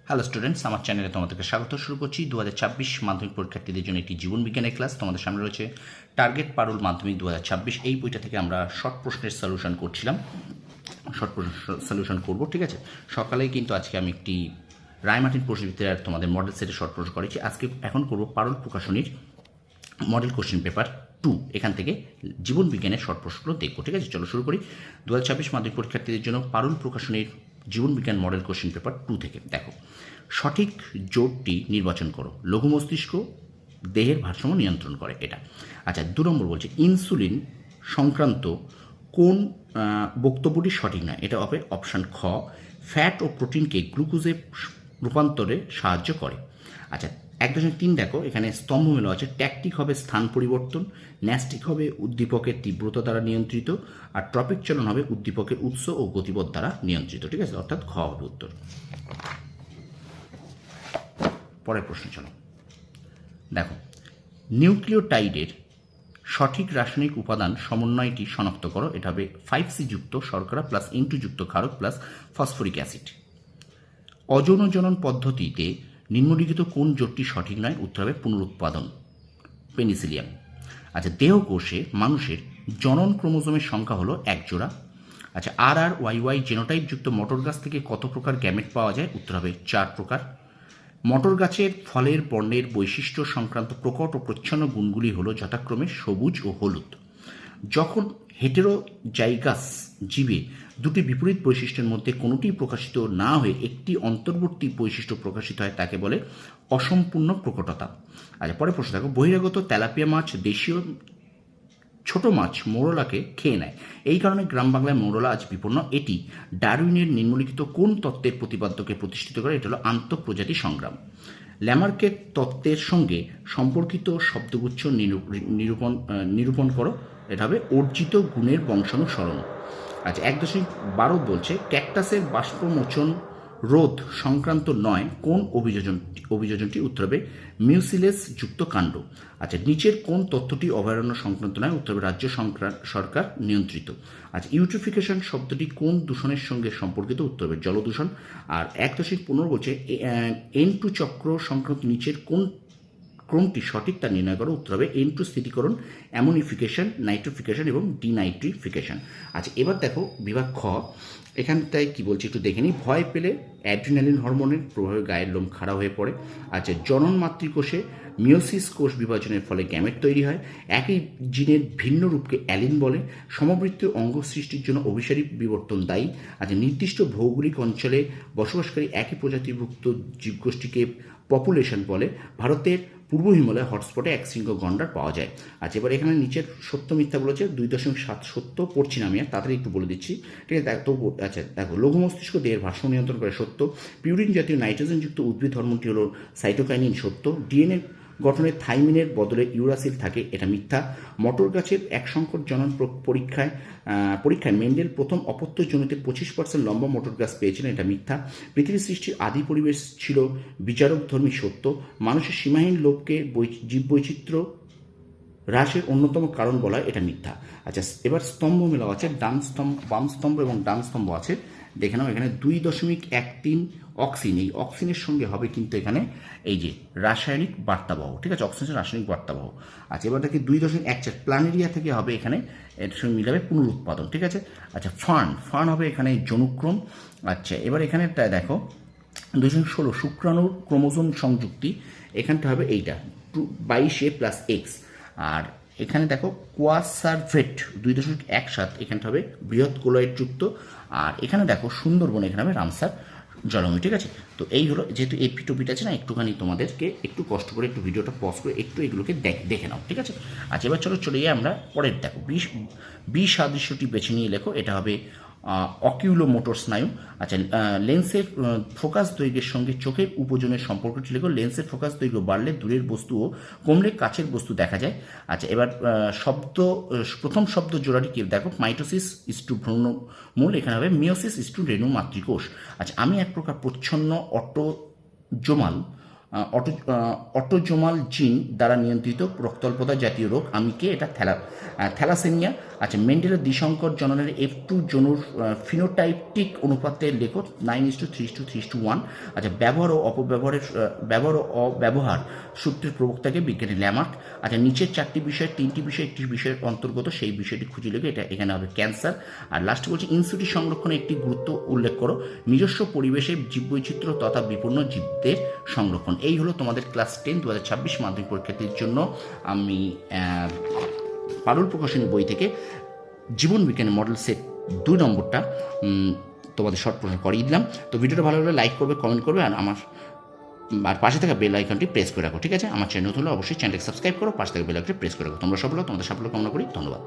Hello students, আমার চ্যানেলে তোমাদেরকে স্বাগত। শুরু করছি 2026 মাধ্যমিক পরীক্ষার্থীদের জন্য একটি জীবন বিজ্ঞানের ক্লাস। তোমাদের সামনে রয়েছে টার্গেট পারুল মাধ্যমিক 2026। এই বইটা থেকে আমরা শর্ট প্রশ্নের সলিউশন করছিলাম, শর্ট প্রশ্ন সলিউশন করবো, ঠিক আছে। সকালেই কিন্তু আজকে আমি একটি রায়মার্টিন প্রশ্নবিদ্যার তোমাদের মডেল সেটে শর্ট প্রশ্ন করেছি। আজকে এখন করবো পারুল প্রকাশনীর মডেল কোশ্চেন পেপার 2, এখান থেকে জীবন বিজ্ঞানের শর্ট প্রশ্নগুলো দেখবো, ঠিক আছে। চলো শুরু করি। 2026 মাধ্যমিক পরীক্ষার্থীদের জন্য পারুল প্রকাশনীর জীবন বিজ্ঞান মডেল কোশ্চেন পেপার 2 থেকে দেখো, সঠিক জোটটি নির্বাচন করো। লঘু মস্তিষ্ক দেহের ভারসাম্য নিয়ন্ত্রণ করে, এটা। আচ্ছা, 2 নম্বর বলছে ইনসুলিন সংক্রান্ত কোন বক্তব্যটি সঠিক নয়? এটা হবে অপশান খ, ফ্যাট ও প্রোটিনকে গ্লুকোজে রূপান্তরে সাহায্য করে। আচ্ছা, 1.3 দেখো, এখানে স্তম্ভ মেলো আছে। ট্যাকটিক হবে স্থান পরিবর্তন, ন্যাস্টিক হবে উদ্দীপকের তীব্রতা দ্বারা নিয়ন্ত্রিত, আর ট্রপিক চলন হবে উদ্দীপকের উৎস ও গতিপথ দ্বারা নিয়ন্ত্রিত, ঠিক আছে। অর্থাৎ খ হবে উত্তর। পরের প্রশ্ন চলো দেখো, নিউক্লিওটাইডের সঠিক রাসায়নিক উপাদান সমন্বয়টি শনাক্ত করো। এটা হবে 5C যুক্ত শর্করা প্লাস N2 যুক্ত ক্ষারক প্লাস ফসফরিক অ্যাসিড। অযৌন জনন পদ্ধতিতে নিম্নলিখিত কোন জোটটি সঠিক নয়? উত্তর হবে পুনরুৎপাদন, পেনিসিলিয়াম। আচ্ছা, দেহকোষে মানুষের জনন ক্রোমোজোমের সংখ্যা হলো 1 জোড়া। আচ্ছা, RRYY জেনোটাইপ যুক্ত মটর গাছ থেকে কত প্রকার গ্যামেট পাওয়া যায়? উত্তর হবে 4 প্রকার। মটর গাছের ফলের বর্ণের বৈশিষ্ট্য সংক্রান্ত প্রকট ও প্রচ্ছন্ন গুণগুলি হলো যথাক্রমে সবুজ ও হলুদ। যখন হেটেরোজাইগাস জীবে দুটি বিপরীত বৈশিষ্ট্যের মধ্যে কোনোটি প্রকাশিত না হয়ে একটি অন্তর্বর্তী বৈশিষ্ট্য প্রকাশিত হয় তাকে বলে অসম্পূর্ণ প্রকটতা। আচ্ছা, পরে প্রশ্ন দেখো, বহিরাগত তেলাপিয়া মাছ দেশীয় ছোট মাছ মৌরলাকে খেয়ে নেয়, এই কারণে গ্রাম বাংলায় মৌরলা আজ বিপন্ন। এটি ডারউইনের নিম্নলিখিত কোন তত্ত্বের প্রতিপাদ্যকে প্রতিষ্ঠিত করে? এটা হলো আন্তঃপ্রজাতি সংগ্রাম। ল্যামার্কের তত্ত্বের সঙ্গে সম্পর্কিত শব্দগুচ্ছ নিরূপণ করো। এটা হবে অর্জিত গুণের বংশানুসরণ। আচ্ছা, 1.12 বলছে ক্যাকটাসের বাষ্পমোচন রোধ সংক্রান্ত নয় কোন অভিযোজনটি? উত্তর হবে মিউসিলেস যুক্ত কাণ্ড। আচ্ছা, নিচের কোন তথ্যটি অভয়ারণ্য সংক্রান্ত নয়? উত্তর হবে রাজ্য সরকার নিয়ন্ত্রিত। আচ্ছা, ইউট্রিফিকেশন শব্দটি কোন দূষণের সঙ্গে সম্পর্কিত? উত্তর হবে জলদূষণ। আর 1.15 বলছে N2 চক্র সংক্রান্ত নিচের কোন ক্রমটি সঠিক তা নির্ণয় করো। উত্তর হবে N2 স্থিতিকরণ, অ্যামোনিফিকেশন, নাইট্রিফিকেশন এবং ডিনাইট্রিফিকেশন। আচ্ছা, এবার দেখো বিভাগ খ, এখানটায় কি বলছে একটু দেখে নিই। ভয় পেলে অ্যাড্রিনালিন হরমোনের প্রভাবে গায়ের লোম খাড়া হয়ে পড়ে। আচ্ছা, জনন মাতৃকোষে মিওসিস কোষ বিভাজনের ফলে গ্যামেট তৈরি হয়। একই জিনের ভিন্ন রূপকে অ্যালিন বলে। সমবৃত্তীয় অঙ্গ সৃষ্টির জন্য অভিসারী বিবর্তন দায়ী। আচ্ছা, নির্দিষ্ট ভৌগোলিক অঞ্চলে বসবাসকারী একই প্রজাতিভুক্ত জীবগোষ্ঠীকে পপুলেশন বলে। ভারতের পূর্ব হিমালয় হটস্পটে একশৃঙ্গ গন্ডার পাওয়া যায়। আচ্ছা, এবার এখানে নিচের সত্য মিথ্যা বলেছে 2.7 সত্য, পড়ছি না আমি আর, তাড়াতাড়ি একটু বলে দিচ্ছি, ঠিক আছে। আচ্ছা দেখো, লঘু মস্তিষ্ক দেহের ভারসাম্য নিয়ন্ত্রণ করে, সত্য। পিউরিন জাতীয় নাইট্রোজেনযুক্ত উদ্ভিদ হরমোনটি হলো সাইটোকাইনিন, সত্য। ডিএনএ গঠনে থাইমিনের বদলে ইউরাসিল থাকে, এটা মিথ্যা। মটর গাছের এক সংকট জনন পরীক্ষায় মেন্ডেল প্রথম অপত্যজনিত 25% লম্বা মটর গাছ পেয়েছিলেন, এটা মিথ্যা। পৃথিবী সৃষ্টির আদি পরিবেশ ছিল বিচারকধর্মী, সত্য। মানুষের সীমাহীন লোভকে জীববৈচিত্র্য হ্রাসের অন্যতম কারণ বলা হয়, এটা মিথ্যা। আচ্ছা, এবার স্তম্ভ মেলাও আছে, বাম স্তম্ভ এবং ডান স্তম্ভ আছে, দেখে নাও। এখানে 2.13 অক্সিন, এই অক্সিনের সঙ্গে হবে কিন্তু এখানে এই যে রাসায়নিক বার্তাবহ, ঠিক আছে, অক্সিজেন রাসায়নিক বার্তাবহ। আচ্ছা, এবার দেখি 2.14 প্ল্যানেরিয়া থেকে হবে এখানে, এর সঙ্গে মিলাবে পুনরুৎপাদন, ঠিক আছে। আচ্ছা, ফার্ন হবে এখানে যৌনক্রম। আচ্ছা, এবার এখানে দেখো 2.16 শুক্রাণুর ক্রোমোজোম সংযুক্তি, এখানটা হবে এইটা 22A + X। আর এখানে দেখো কোয়াসারভেট 2.17, এখানটা হবে বৃহৎ কোলয়েড যুক্ত। আর এখানে দেখো সুন্দরবন, এখানে হবে রামসার জলভূমি, ঠিক আছে। তো এই হলো, যেহেতু এপি টপিট আছে না, একটুখানি তোমাদেরকে একটু কষ্ট করে একটু ভিডিওটা পজ করে একটু এগুলোকে দেখে নাও, ঠিক আছে। আচ্ছা, এবার চলে যাই আমরা পরের। দেখো বি সাদৃশ্যটি বেছে নিয়ে লেখো। এটা হবে অকিউলোমোটর স্নায়ু। আচ্ছা, লেন্সের ফোকাস দৈর্ঘ্যের সঙ্গে চোখের উপজনের সম্পর্কটি লেখো। লেন্সের ফোকাস দৈর্ঘ্য বাড়লে দূরের বস্তু ও কমলে কাছের বস্তু দেখা যায়। আচ্ছা, এবার প্রথম শব্দ জোড়াটি কি দেখো, মাইটোসিস ইস্টু ভ্রূণমূল, এখানে হবে মিওসিস ইস্টু রেণু মাতৃকোষ। আচ্ছা, আমি এক প্রকার প্রচ্ছন্ন অটোজোমাল অটোজোমাল জিন দ্বারা নিয়ন্ত্রিত রক্তাল্পতা জাতীয় রোগ। আমি কে? এটা থ্যালাসেমিয়া। আচ্ছা, মেন্ডেলের দ্বিসংকর জননের F2 জনুর ফিনোটাইপটিক অনুপাতের লেখক 9:3:3:1। আচ্ছা, ব্যবহার ও অপব্যবহারের ব্যবহার ও অব্যবহার সূত্রের প্রবক্তাকে বিজ্ঞানী ল্যামার্ক। আচ্ছা, নিচের 4টি বিষয় 3টি বিষয় একটি বিষয়ের অন্তর্গত, সেই বিষয়টি খুঁজে লেগে, এটা এখানে হবে ক্যান্সার। আর লাস্টে বলছি ইনসিটি সংরক্ষণে একটি গুরুত্ব উল্লেখ করো। নিজস্ব পরিবেশে জীববৈচিত্র্য তথা বিপন্ন জীবদের সংরক্ষণ। এই হলো তোমাদের ক্লাস 10 2026 মাধ্যমিক পরীক্ষার্থীর জন্য আমি পারুল প্রকাশনী বই থেকে জীবন বিজ্ঞানের মডেল সেট 2 নম্বরটা তোমাদের শর্ট প্রশ্ন করিয়ে দিলাম। তো ভিডিওটা ভালো লাগলে লাইক করবে, কমেন্ট করবে, আর পাশে থাকা বেল আইকনটি প্রেস করে রাখো। ঠিক আছে? আমার চ্যানেল হলে অবশ্যই চ্যানেলকে সাবস্ক্রাইব করো, পাশে থাকা বেল আইকনটি প্রেস করে রাখো। তোমরা সফল, তোমাদের সাফল্য কামনা করি। ধন্যবাদ।